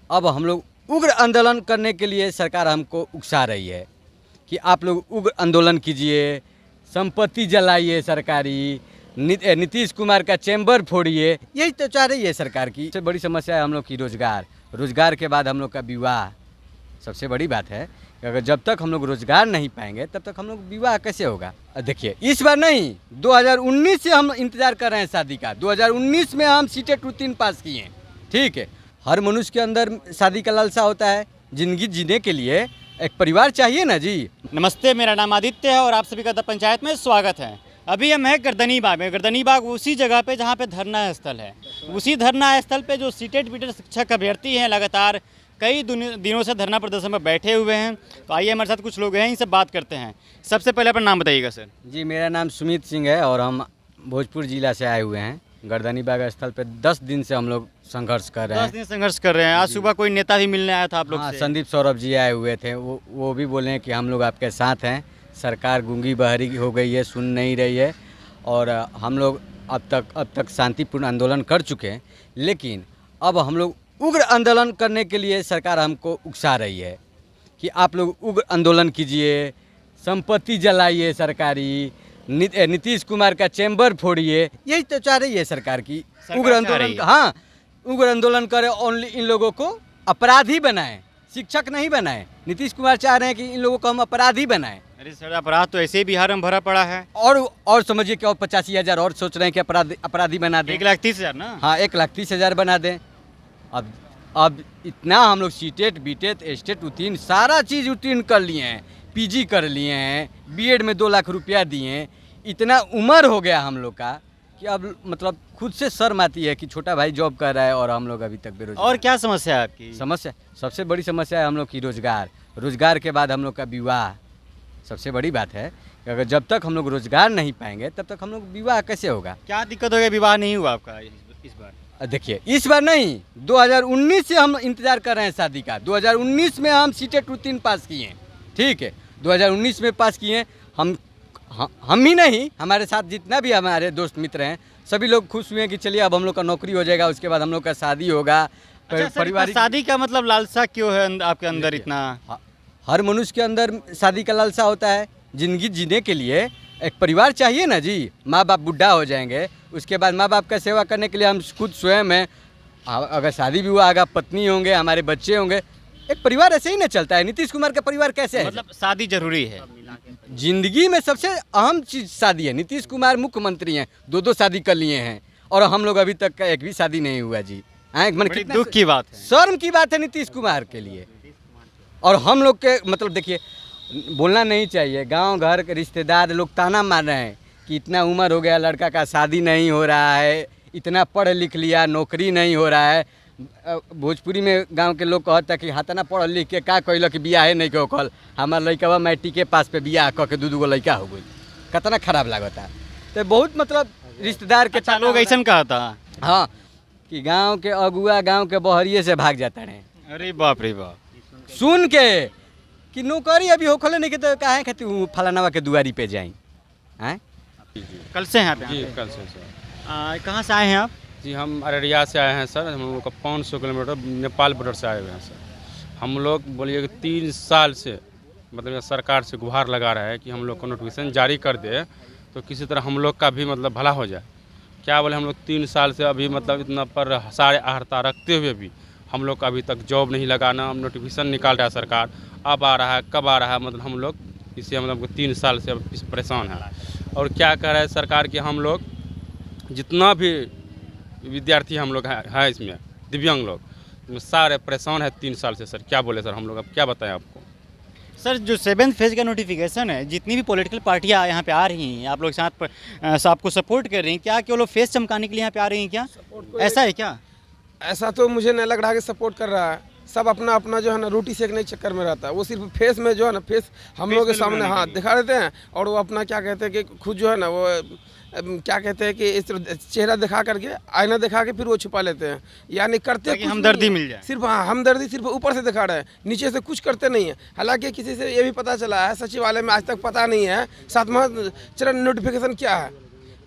अब हम लोग उग्र आंदोलन करने के लिए सरकार हमको उकसा रही है कि आप लोग उग्र आंदोलन कीजिए, संपत्ति जलाइए सरकारी, नीतीश कुमार का चैम्बर फोड़िए। यही तो चाह रही है सरकार की। सबसे बड़ी समस्या है हम लोग की रोजगार के बाद हम लोग का विवाह। सबसे बड़ी बात है कि अगर जब तक हम लोग रोजगार नहीं पाएंगे तब तक हम लोग विवाह कैसे होगा। देखिए इस बार नहीं, 2019 से हम इंतजार कर रहे हैं शादी का। 2019 में हम सीटें 2-3 पास किए हैं, ठीक है। हर मनुष्य के अंदर शादी का लालसा होता है। जिंदगी जीने के लिए एक परिवार चाहिए ना जी। नमस्ते, मेरा नाम आदित्य है और आप सभी का द पंचायत में स्वागत है। अभी हम हैं गर्दनी बाग में। गर्दनी बाग उसी जगह पे जहाँ पे धरना स्थल है। उसी धरना स्थल पे जो सीटेड बीटेड शिक्षक अभ्यर्थी हैं लगातार कई दिनों से धरना प्रदर्शन में बैठे हुए हैं। तो आइए हमारे साथ कुछ लोग हैं, इनसे बात करते हैं। सबसे पहले अपना नाम बताइएगा सर। जी, मेरा नाम सुमित सिंह है और हम भोजपुर जिला से आए हुए हैं। गर्दनी बाग स्थल पे 10 दिन से हम लोग संघर्ष कर रहे हैं। 10 दिन संघर्ष कर रहे हैं। आज सुबह कोई नेता भी मिलने आया था आप लोग हाँ, से? संदीप सौरभ जी आए हुए थे। वो भी बोले हैं कि हम लोग आपके साथ हैं। सरकार गूंगी बहरी हो गई है, सुन नहीं रही है और हम लोग अब तक शांतिपूर्ण आंदोलन कर चुके हैं, लेकिन अब हम लोग उग्र आंदोलन करने के लिए सरकार हमको उकसा रही है कि आप लोग उग्र आंदोलन कीजिए, संपत्ति जलाइए सरकारी, नीतीश कुमार का चैम्बर फोड़िए। यही तो चाह रही है सरकार की। उग्र आंदोलन, हाँ, उग्र आंदोलन करें, ओनली इन लोगों को अपराधी बनाएं, शिक्षक नहीं बनाएं। नीतीश कुमार चाह रहे हैं कि इन लोगों को हम अपराधी बनाएं। अरे सर, अपराध तो ऐसे ही बिहार में भरा पड़ा है। और समझिए कि और 85,000 और सोच रहे हैं कि अपराधी बना दें। 1,30,000 ना? हाँ, 1,30,000 बना दें। अब इतना हम लोग सीटेट बीटेट एस्टेट उत्तीर्ण सारा चीज़ उत्तीर्ण कर लिए हैं, पीजी कर लिए हैं, बीएड में 2 लाख रुपया दिए हैं। इतना उम्र हो गया हम लोग का कि अब मतलब खुद से शर्म आती है कि छोटा भाई जॉब कर रहा है और हम लोग अभी तक बेरोजगार। और क्या समस्या है आपकी? समस्या, सबसे बड़ी समस्या है हम लोग की रोजगार के बाद हम लोग का विवाह। सबसे बड़ी बात है कि अगर जब तक हम लोग रोजगार नहीं पाएंगे तब तक हम लोग विवाह कैसे होगा। क्या दिक्कत हो गई, विवाह नहीं हुआ आपका इस बार? देखिए इस बार नहीं, 2019 से हम इंतजार कर रहे हैं शादी का। 2019 में हम सीटें 2-3 पास किए हैं, ठीक है। 2019 में पास किए। हम ही नहीं, हमारे साथ जितना भी हमारे दोस्त मित्र हैं सभी लोग खुश हुए हैं कि चलिए अब हम लोग का नौकरी हो जाएगा, उसके बाद हम लोग का शादी होगा। परिवार शादी का मतलब लालसा क्यों है आपके अंदर इतना? हर मनुष्य के अंदर शादी का लालसा होता है। जिंदगी जीने के लिए एक परिवार चाहिए ना जी। माँ बाप बुढ़ा हो जाएंगे, उसके बाद माँ बाप का सेवा करने के लिए हम खुद स्वयं हैं। अगर शादी भी हुआ, आगा पत्नी होंगे, हमारे बच्चे होंगे, एक परिवार ऐसे ही ना चलता है। नीतीश कुमार का परिवार कैसे है? मतलब शादी जरूरी है जिंदगी में, सबसे अहम चीज़ शादी है। नीतीश कुमार मुख्यमंत्री हैं, 2 शादी कर लिए हैं और हम लोग अभी तक का एक भी शादी नहीं हुआ जी। बड़ी दुख की बात है, शर्म की बात है नीतीश कुमार के लिए। और हम लोग के मतलब देखिए, बोलना नहीं चाहिए, गांव घर के रिश्तेदार लोग ताना मार रहे हैं कि इतना उम्र हो गया लड़का का, शादी नहीं हो रहा है, इतना पढ़ लिख लिया, नौकरी नहीं हो रहा है। भोजपुरी में गांव के लोग कहता कि हाथना पढ़ लिख के का कहल कि बियाहे नहीं के कल हमार लड़का मैट्रिक के पास पे बियाह कह के 2 लड़का हो गई। कितना खराब लगता है। तो बहुत मतलब रिश्तेदार के लोग ऐसा कहा था, हाँ, कि गाँव के अगुआ गाँव के बहरिए से भाग जाता है। अरे बाप रे बाप, सुन के कि नौकरी अभी होखले नहीं के तो काहे खातिर फलानावा के दुआरी पे जाई हैं। कल से हैं आप? जी, कल से सर। कहाँ से आए हैं आप? जी, हम अररिया से आए हैं सर। हम लोग का 500 किलोमीटर नेपाल बॉर्डर से आए हुए हैं सर। हम लोग बोलिए कि 3 साल से मतलब सरकार से गुहार लगा रहा है कि हम लोग को नोटिफिकेशन जारी कर दे तो किसी तरह हम लोग का भी मतलब भला हो जाए। क्या बोले, हम लोग 3 साल से अभी मतलब इतना पर सारे आहर्ता रखते हुए भी हम लोग का अभी तक जॉब नहीं लगाना। नोटिफिकेशन निकाल रहा है सरकार, अब आ रहा है, कब आ रहा है, मतलब हम लोग इससे मतलब 3 साल से परेशान हैं। और क्या कह रहा है सरकार कि हम लोग जितना भी विद्यार्थी हम लोग हैं इसमें दिव्यांग लोग सारे परेशान है 3 साल से सर। क्या बोले सर, हम लोग अब क्या बताएं आपको। सर, जो 7th फेज का नोटिफिकेशन है, जितनी भी पॉलिटिकल पार्टियां यहाँ पे आ रही हैं, आप लोग साथ आपको सपोर्ट कर रही हैं, क्या केवल फेस चमकाने के लिए यहाँ पे आ रही हैं क्या? ऐसा है क्या? ऐसा तो मुझे नहीं लग रहा कि सपोर्ट कर रहा है। सब अपना अपना जो है ना रोटी सेकने के चक्कर में रहता है। वो सिर्फ फेस में जो है ना, फेस हम लोग के सामने हाँ दिखा देते हैं और वो अपना क्या कहते हैं कि खुद जो है ना वो क्या कहते हैं कि इस चेहरा दिखा करके, आईना दिखा के फिर वो छुपा लेते हैं। यानी करते कुछ हमदर्दी मिल जाए, सिर्फ हाँ हमदर्दी सिर्फ ऊपर से दिखा रहे हैं, नीचे से कुछ करते नहीं है। हालांकि किसी से ये भी पता चला है, सचिवालय में आज तक पता नहीं है 7वां चरण नोटिफिकेशन क्या है।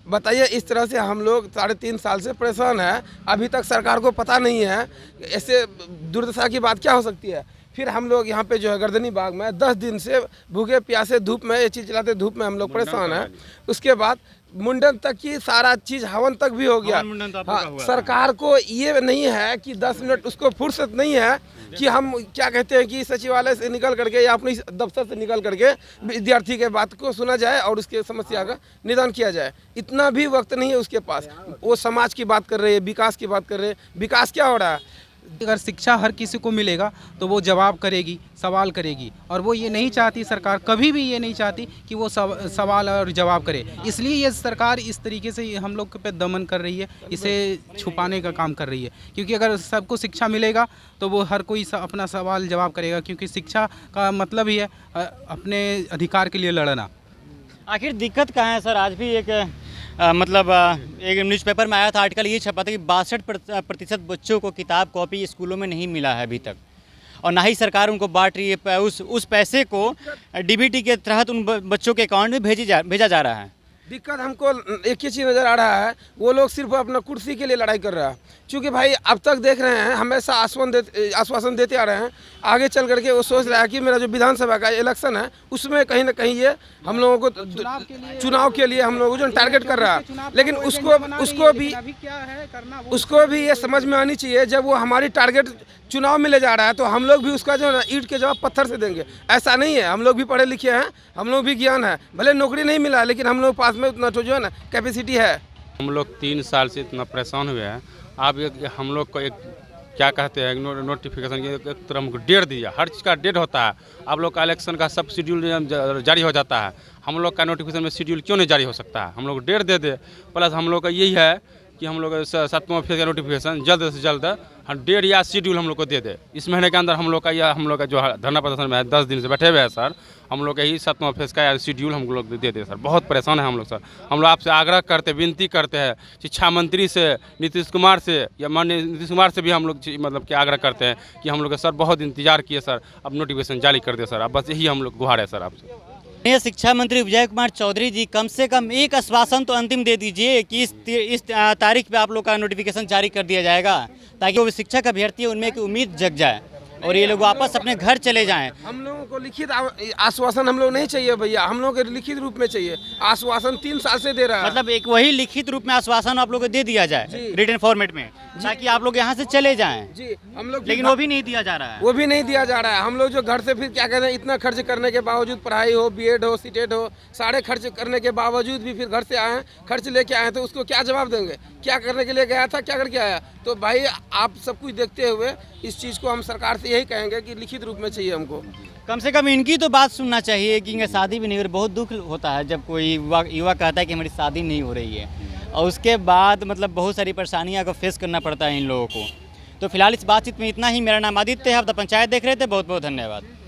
बताइए, इस तरह से हम लोग 3.5 साल से परेशान हैं। अभी तक सरकार को पता नहीं है ऐसे दुर्दशा की बात क्या हो सकती है। फिर हम लोग यहाँ पे जो है गर्दनी बाग में 10 दिन से भूखे प्यासे धूप में ये चीज़ चलाते धूप में हम लोग परेशान हैं। उसके बाद मुंडन तक की सारा चीज़ हवन तक भी हो गया। हवन मुंडन तो आप लोग का हाँ, हुआ सरकार को ये नहीं है कि 10 मिनट उसको फुर्सत नहीं है कि हम क्या कहते हैं कि सचिवालय से निकल करके या अपनी दफ्तर से निकल करके विद्यार्थी के बात को सुना जाए और उसके समस्या का निदान किया जाए। इतना भी वक्त नहीं है उसके पास। वो समाज की बात कर रहे हैं, विकास की बात कर रहे हैं। विकास क्या हो रहा है? अगर शिक्षा हर किसी को मिलेगा तो वो जवाब करेगी, सवाल करेगी, और वो ये नहीं चाहती, सरकार कभी भी ये नहीं चाहती कि वो सवाल और जवाब करे। इसलिए ये सरकार इस तरीके से हम लोग पे दमन कर रही है, इसे छुपाने का काम कर रही है। क्योंकि अगर सबको शिक्षा मिलेगा तो वो हर कोई अपना सवाल जवाब करेगा, क्योंकि शिक्षा का मतलब ही है अपने अधिकार के लिए लड़ना। आखिर दिक्कत कहाँ है सर? आज भी एक एक न्यूज़पेपर में आया था, आर्टिकल ये छपा था कि 62% बच्चों को किताब कॉपी स्कूलों में नहीं मिला है अभी तक, और ना ही सरकार उनको बांट रही है। उस पैसे को डीबीटी के तहत उन बच्चों के अकाउंट में भेजा जा रहा है। दिक्कत हमको एक ही चीज़ नज़र आ रहा है, वो लोग सिर्फ अपना कुर्सी के लिए लड़ाई कर रहा है। क्योंकि भाई अब तक देख रहे हैं हमेशा आश्वासन देते आ रहे हैं। आगे चल करके वो सोच रहा है कि मेरा जो विधानसभा का इलेक्शन है उसमें कहीं ना कहीं ये हम लोगों को चुनाव के लिए हम लोगों को जो टारगेट कर रहा है। लेकिन उसको भी ये समझ में आनी चाहिए, जब वो हमारी टारगेट चुनाव में ले जा रहा है तो हम लोग भी उसका जो है ना ईंट के जवाब पत्थर से देंगे। ऐसा नहीं है, हम लोग भी पढ़े लिखे हैं, हम लोग भी ज्ञान है, भले नौकरी नहीं मिला लेकिन हम लोग पास में उतना तो जो है ना कैपेसिटी है। हम लोग 3 साल से इतना परेशान हुए हैं। आप हम लोग को एक क्या कहते हैं नोटिफिकेशन की एक तरह हमको डेट दीजिए। हर चीज़ का डेट होता है। आप लोग का इलेक्शन का सब शेड्यूल जारी हो जाता है, हम लोग का नोटिफिकेशन में शेड्यूल क्यों नहीं जारी हो सकता है? हम लोग डेट दे दे। प्लस हम लोग का यही है कि हम लोग 7वां फेज का नोटिफिकेशन जल्द से जल्द डेट या शेड्यूल हम लोग को दे दे। इस महीने के अंदर हम लोग का जो धरना प्रदर्शन में है 10 दिन से बैठे हुए हैं सर, हम लोग यही 7वां फेज का या शेड्यूल हम लोग दे दे सर। बहुत परेशान है हम लोग सर। हम लोग आपसे आग्रह करते, विनती करते हैं शिक्षा मंत्री से, नीतीश कुमार से, या माननीय नीतीश कुमार से भी हम लोग मतलब कि आग्रह करते हैं कि हम लोग सर बहुत इंतजार किए सर, अब नोटिफिकेशन जारी कर दे सर। अब बस यही हम लोग गुहार है सर आपसे। नए शिक्षा मंत्री विजय कुमार चौधरी जी, कम से कम एक आश्वासन तो अंतिम दे दीजिए कि इस तारीख पे आप लोग का नोटिफिकेशन जारी कर दिया जाएगा, ताकि वो शिक्षक अभ्यर्थी उनमें एक उम्मीद जग जाए और ये लोग वापस अपने घर चले जाएं। हम लोगों को लिखित आश्वासन हम लोग नहीं चाहिए भैया, हम लोग को लिखित रूप में चाहिए। आश्वासन 3 साल से दे रहा है। मतलब एक वही लिखित रूप में आश्वासन आप लोग को दे दिया जाए रिटन फॉर्मेट में, ताकि आप लोग यहाँ से चले जाएं। जी, हम लोग लेकिन वो भी नहीं दिया जा रहा है। वो भी नहीं दिया जा रहा है। हम लोग जो घर से फिर क्या कहते हैं, इतना खर्च करने के बावजूद, पढ़ाई हो, बीएड हो, सीटेट हो, सारे खर्च करने के बावजूद भी फिर घर से आए हैं, खर्च लेके आए हैं, तो उसको क्या जवाब देंगे? क्या करने के लिए गया था, क्या करके आया? तो भाई आप सब कुछ देखते हुए इस चीज़ को हम सरकार से यही कहेंगे कि लिखित रूप में चाहिए हमको। कम से कम इनकी तो बात सुनना चाहिए कि इनका शादी भी नहीं हो रही। बहुत दुख होता है जब कोई युवा कहता है कि हमारी शादी नहीं हो रही है, और उसके बाद मतलब बहुत सारी परेशानियां को फेस करना पड़ता है इन लोगों को। तो फिलहाल इस बातचीत में इतना ही। मेरा नाम आदित्य है, आप द पंचायत देख रहे थे। बहुत बहुत धन्यवाद।